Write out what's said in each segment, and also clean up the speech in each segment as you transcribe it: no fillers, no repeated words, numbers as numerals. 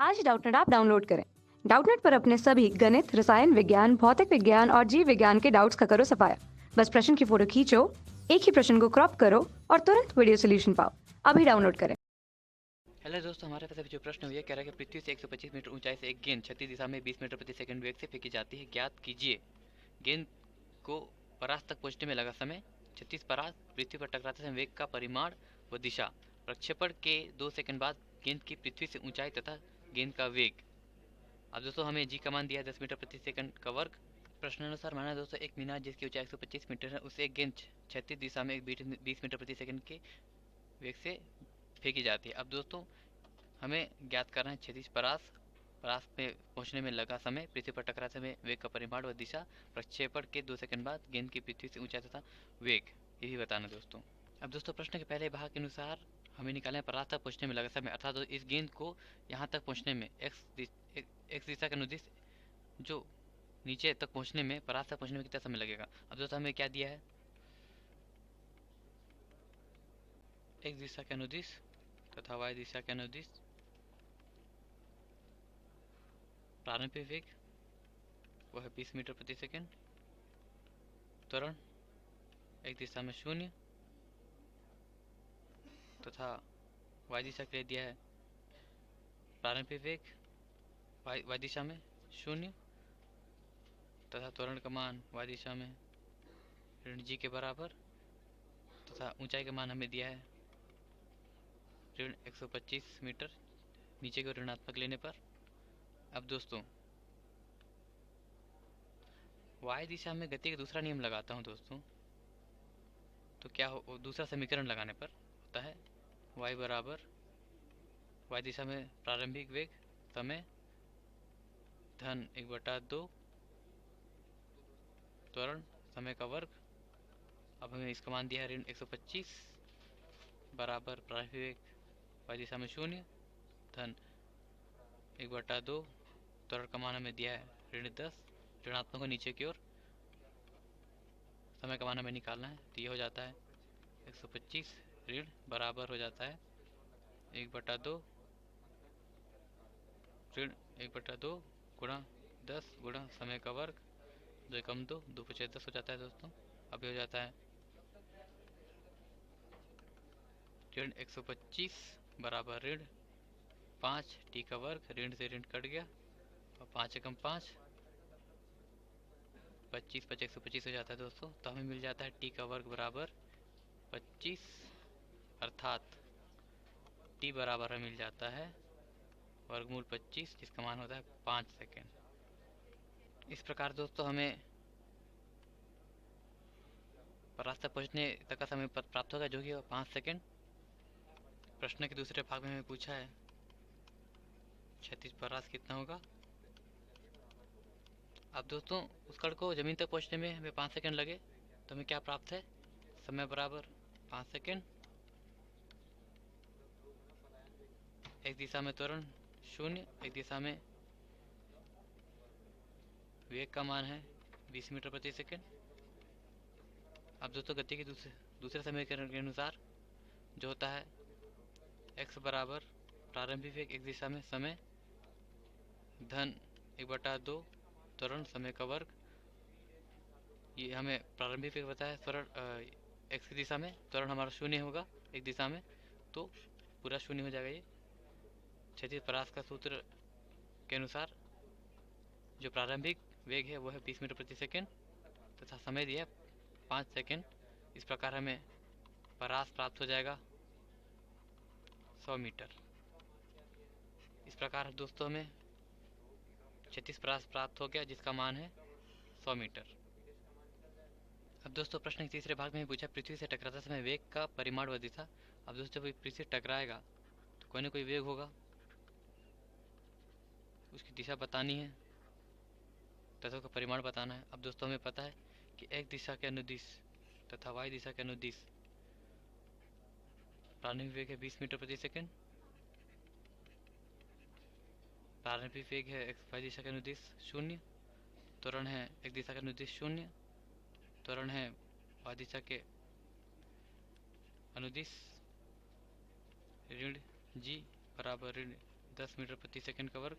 आज Doubtnut app download करें। Doubtnut पर अपने सभी गणित, रसायन विज्ञान, भौतिक विज्ञान और जीव विज्ञान के डाउट्स का करो सफाया। बस प्रश्न की फोटो खींचो, एक ही प्रश्न को क्रॉप करो और तुरंत वीडियो सोल्यूशन पाओ। अभी डाउनलोड करें। हेलो दोस्तों, हमारे पास अभी जो प्रश्न है ये कह रहा है कि पृथ्वी से 125 मीटर ऊंचाई से एक गेंद क्षैतिज दिशा में 20 मीटर प्रति सेकंड वेग से फेंकी जाती है। ज्ञात कीजिए गेंद को परास तक पहुंचने में लगा समय, क्षैतिज परास पृथ्वी पर टकराते समय वेग का परिमाण व दिशा, प्रक्षेपण के 2 सेकंड बाद गेंद की पृथ्वी से ऊंचाई तथा गेंद का वेग। अब दोस्तों हमें जी का मान दिया है 10 मीटर प्रति सेकंड का वर्ग। प्रश्नानुसार माना दोस्तों एक मीनार जिसकी ऊंचाई 125 मीटर है उसे एक गेंद क्षैतिज दिशा में 20 मीटर प्रति सेकंड के वेग से फेंकी जाती है। अब दोस्तों हमें ज्ञात करना है क्षैतिज परास परास में पहुंचने में लगा समय, पृथ्वी पर टकराते समय वेग का परिमाण व दिशा, प्रक्षेपण के 2 सेकंड बाद गेंद की पृथ्वी से ऊंचाई तथा वेग, यही बताना दोस्तों। अब दोस्तों प्रश्न के पहले भाग के अनुसार हमें निकालना है परास तक पहुंचने में लगा समय, अर्थात तो इस गेंद को यहाँ तक पहुंचने में एक्स दिशा के अनुदिश जो नीचे तक पहुंचने में परास तक पहुंचने में कितना समय लगेगा। अब दोस्तों हमें क्या दिया है, एक्स दिशा के अनुदिश तथा वाई दिशा के अनुदिश प्रारंभिक वेग वह 20 मीटर प्रति सेकंड, त्वरण एक दिशा में 0 तथा वाई दिशा के लिए दिया है प्रारंभिक वेग वाई दिशा में 0 तथा त्वरण का मान वाई दिशा में ऋण जी के बराबर, तथा ऊंचाई का मान हमें दिया है ऋण 125 मीटर, नीचे को ऋणात्मक लेने पर। अब दोस्तों वाई दिशा में गति का दूसरा नियम लगाता हूँ दोस्तों, तो क्या हो दूसरा समीकरण लगाने पर होता है वाई बराबर वाई दिशा में प्रारंभिक वेग समय धन 1/2 त्वरण समय का वर्ग। अब हमें इसका मान दिया है ऋण 125 बराबर प्रारंभिक वेग वाई दिशा में 0 धन 1/2 त्वरण का मान हमें दिया है ऋण 10, ऋणात्मक को नीचे की ओर, समय का मान हमें निकालना है तो ये हो जाता है 125 ऋण बराबर हो जाता है 1/2 ऋण 1/2 गुणा 10 गुणा समय का वर्ग, 2 एकम 2, 2 पचे 10 हो जाता है दोस्तों। अभी हो जाता है ऋण 125 बराबर ऋण 5 टी का वर्ग, ऋण से ऋण कट गया और 5 एकम 5, 25 5 125 हो जाता है दोस्तों। तो हमें मिल जाता है टी का वर्ग बराबर 25, अर्थात टी बराबर हमें मिल जाता है वर्गमूल 25 जिसका मान होता है 5 सेकेंड। इस प्रकार दोस्तों हमें परास तक पहुंचने तक का समय प्राप्त होगा जो कि 5 सेकेंड। प्रश्न के दूसरे भाग में हमें पूछा है क्षैतिज परास कितना होगा। अब दोस्तों उस कण को जमीन तक पहुंचने में हमें 5 सेकेंड लगे तो हमें क्या प्राप्त है, समय बराबर 5 सेकेंड, एक दिशा में त्वरण 0, एक दिशा में वेग का मान है 20 मीटर प्रति सेकेंड। अब दोस्तों गति के दूसरे समीकरण के अनुसार जो होता है x बराबर प्रारंभिक वेग एक दिशा में समय धन 1/2 त्वरण समय का वर्ग, ये हमें प्रारंभिक वेग बताया त्वरण x की दिशा में, त्वरण हमारा 0 होगा एक दिशा में तो पूरा 0 हो जाएगा। ये क्षैतिज परास का सूत्र के अनुसार जो प्रारंभिक वेग है वह है 20 मीटर प्रति सेकेंड तथा समय दिया 5 सेकेंड। इस प्रकार हमें परास प्राप्त हो जाएगा 100 मीटर। इस प्रकार दोस्तों हमें क्षैतिज परास प्राप्त हो गया जिसका मान है 100 मीटर। अब दोस्तों प्रश्न के तीसरे भाग में पूछा पृथ्वी से टकराते समय वेग का परिमाण व दिशा। अब दोस्तों जब पृथ्वी टकराएगा तो कोई ना कोई वेग होगा, उसकी दिशा बतानी है तथा उसका परिमाण बताना है। अब दोस्तों हमें पता है कि एक दिशा के अनुदिश तथा वाई दिशा के अनुदिश प्रारंभिक वेग है 20 मीटर प्रति सेकेंड, प्रारंभिक वेग है एक्स वाई दिशा के अनुदिश 0, त्वरण है एक दिशा के अनुदिश 0, त्वरण है वाई दिशा के अनुदिश ऋण जी बराबर ऋण 10 मीटर प्रति सेकंड का वर्ग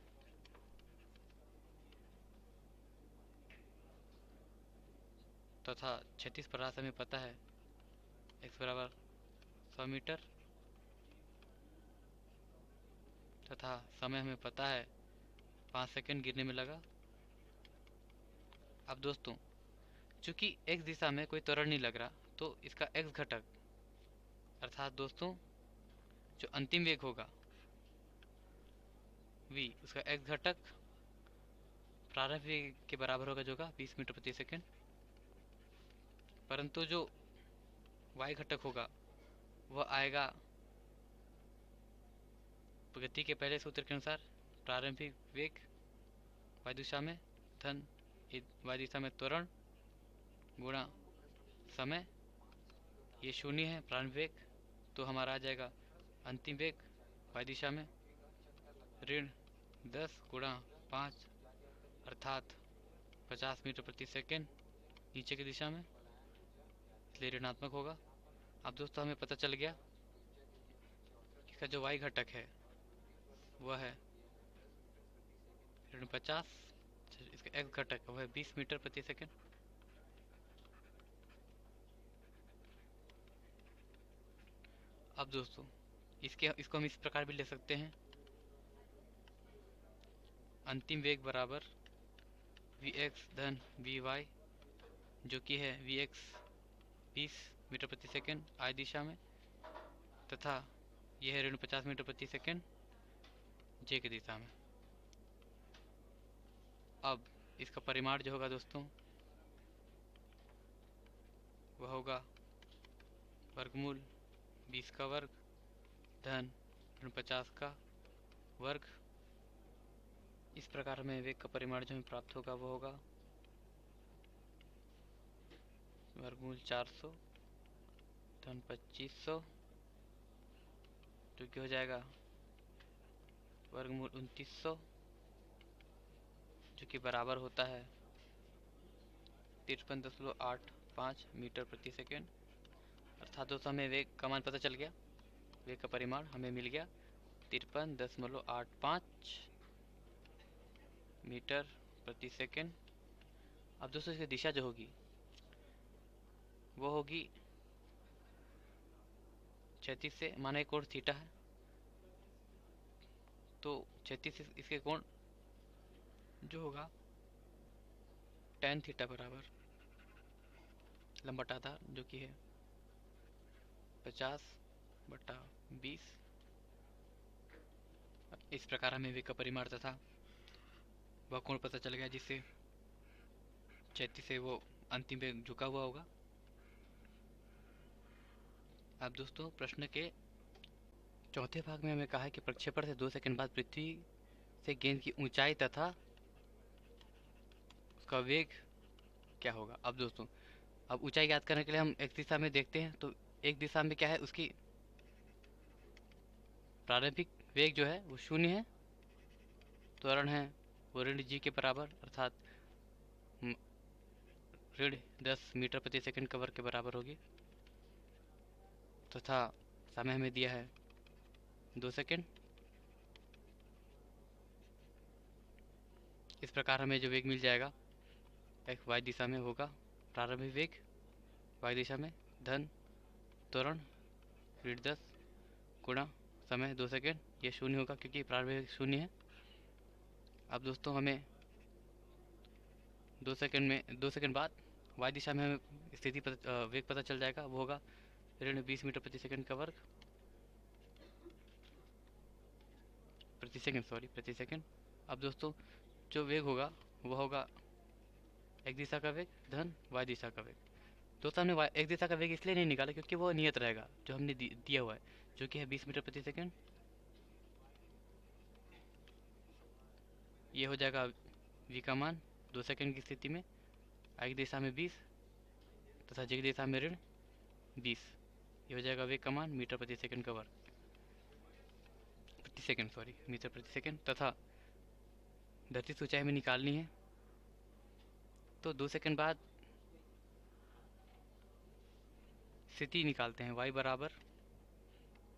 तथा क्षैतिज प्रहार हमें पता है x बराबर 100 मीटर तथा समय हमें पता है 5 सेकंड गिरने में लगा। अब दोस्तों चूंकि x दिशा में कोई त्वरण नहीं लग रहा तो इसका x घटक अर्थात दोस्तों जो अंतिम वेग होगा v, उसका x घटक प्रारंभिक वेग के बराबर होगा जो होगा 20 मीटर प्रति सेकंड, परंतु जो y घटक होगा वह आएगा गति के पहले सूत्र के अनुसार प्रारंभिक वेग y दिशा में धन y दिशा में त्वरण गुणा समय, ये शून्य है प्रारंभिक वेग, तो हमारा आ जाएगा अंतिम वेग y दिशा में ऋण 10 गुणा 5 अर्थात 50 मीटर प्रति सेकंड नीचे की दिशा में, इसलिए ऋणात्मक होगा। अब दोस्तों हमें पता चल गया इसका जो y घटक है वह है ऋण 50, इसका x घटक वह है 20 मीटर प्रति सेकंड। अब दोस्तों इसको हम इस प्रकार भी ले सकते हैं, अंतिम वेग बराबर vx धन vy जो कि है vx 20 मीटर प्रति सेकंड i दिशा में तथा यह है ऋण 50 मीटर प्रति सेकंड j की दिशा में। अब इसका परिमाण जो होगा दोस्तों वह होगा वर्गमूल 20 का वर्ग धन ऋण 50 का वर्ग। इस प्रकार हमें वेग का परिमाण जो हमें प्राप्त होगा वो होगा वर्गमूल 400 धन 2500 जो कि हो जाएगा वर्गमूल 2900 जो कि बराबर होता है 53.85 मीटर प्रति सेकंड। अर्थात दोस्तों हमें वेग का मान पता चल गया, वेग का परिमाण हमें मिल गया 53.85 मीटर प्रति सेकंड। अब दोस्तों इसकी दिशा जो होगी वो होगी क्षैतिज से, माना एक कोण थीटा है तो क्षैतिज से इसके कोण जो होगा tan थीटा बराबर लंबा आधार जो कि है 50/20। इस प्रकार हमें वेग का परिमाण तथा वह कोण पता चल गया जिससे क्षैतिज से वो अंतिम वेग झुका हुआ होगा। अब दोस्तों प्रश्न के चौथे भाग में हमें कहा है कि प्रक्षेपण से 2 सेकंड बाद पृथ्वी से गेंद की ऊंचाई तथा उसका वेग क्या होगा। अब दोस्तों अब ऊंचाई ज्ञात करने के लिए हम एक दिशा में देखते हैं, तो एक दिशा में क्या है उसकी प्रारंभिक वेग जो है वो 0 है, त्वरण है वो ऋण g के बराबर अर्थात ऋण 10 मीटर प्रति सेकंड का वर्ग के बराबर होगी तथा समय हमें दिया है 2 सेकंड। इस प्रकार हमें जो वेग मिल जाएगा x y दिशा में होगा प्रारंभिक वेग y दिशा में धन त्वरण ऋण 10 गुणा समय 2 सेकंड, ये 0 होगा क्योंकि प्रारंभिक वेग 0 है। अब दोस्तों हमें 2 सेकंड बाद y दिशा में हमें स्थिति वेग पता चल जाएगा, वो होगा ऋण 20 मीटर प्रति सेकंड का वर्ग प्रति सेकंड। अब दोस्तों जो वेग होगा वह होगा एक दिशा का वेग धन y दिशा का वेग। दोस्तों हमने एक दिशा का वेग इसलिए नहीं निकाला क्योंकि वो नियत रहेगा जो हमने दिया हुआ है जो कि है 20 मीटर प्रति सेकंड। ये हो जाएगा v का मान 2 सेकंड की स्थिति में i की दिशा में 20 तथा j की दिशा में ऋण 20। ये हो जाएगा वेग का मान मीटर प्रति सेकंड का वर्ग मीटर प्रति सेकंड तथा धरती से ऊंचाई हमें निकालनी है, तो 2 सेकंड बाद स्थिति निकालते हैं y बराबर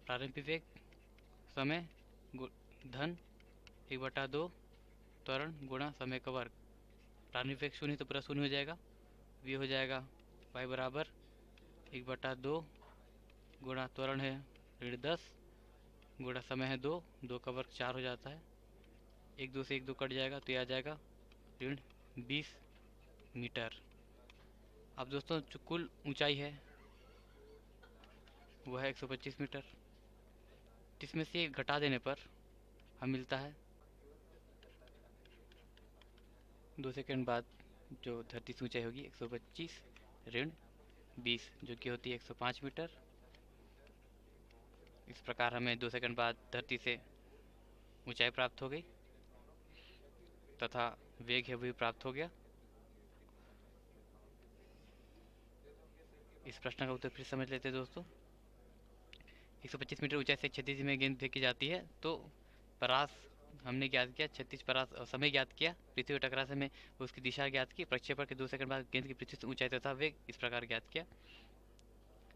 प्रारंभिक वेग समय धन 1/2 त्वरण गुणा समय का वर्ग। प्रारंभिक वेग शून्य तो पूरा शून्य हो जाएगा। v हो जाएगा y बराबर 1/2 गुणा त्वरण है ऋण 10 गुणा समय है 2, 2 का वर्ग 4 हो जाता है। 1 2 से 1 2 कट जाएगा तो ये आ जाएगा ऋण 20 मीटर। अब दोस्तों जो कुल ऊंचाई है वह है 125 मीटर, जिसमें से घटा देने पर हमें मिलता है 2 सेकंड बाद जो धरती से ऊंचाई होगी 125 ऋण 20 जो कि होती है 105 मीटर। इस प्रकार हमें 2 सेकंड बाद धरती से ऊंचाई प्राप्त हो गई तथा वेग है वही प्राप्त हो गया। इस प्रश्न का उत्तर फिर समझ लेते हैं दोस्तों। 125 मीटर ऊंचाई से क्षैतिज में गेंद फेंकी जाती है तो परास हमने ज्ञात किया, 36 परास समय ज्ञात किया, पृथ्वी टकरा से में उसकी दिशा ज्ञात की, प्रक्षेपण के 2 सेकंड बाद गेंद की पृथ्वी से ऊंचाई तथा वेग इस प्रकार ज्ञात किया।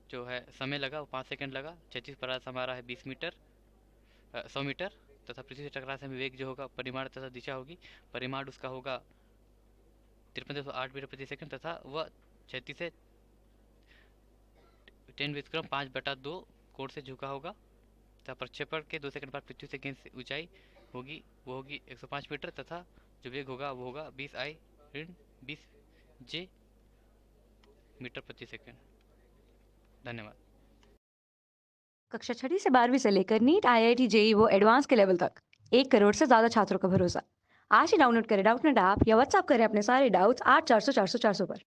जो है समय लगा वो 5 सेकंड लगा। 36 परास हमारा है 20 मीटर 100 मीटर तथा पृथ्वी से टकरा से में वेग जो होगा परिमाण तथा दिशा होगी, परिमाण उसका होगा 53.8 मीटर प्रति सेकंड तथा वह क्षैतिज से 10^5/2 कोण से झुका होगा तथा प्रक्षेपण के 2 सेकंड बाद पृथ्वी से गेंद से ऊंचाई होगी वो होगी 105 मीटर तथा जो वेग होगा वो होगा 20I ऋण 20J मीटर प्रति सेकंड। धन्यवाद। कक्षा 6ठी से 12वीं से लेकर नीट IIT JEE वो एडवांस के लेवल तक 1 करोड़ से ज्यादा छात्रों का भरोसा। आज ही डाउनलोड करें डाउटनेट ऐप या व्हाट्सएप करें अपने सारे डाउट्स 8400 400 400 पर।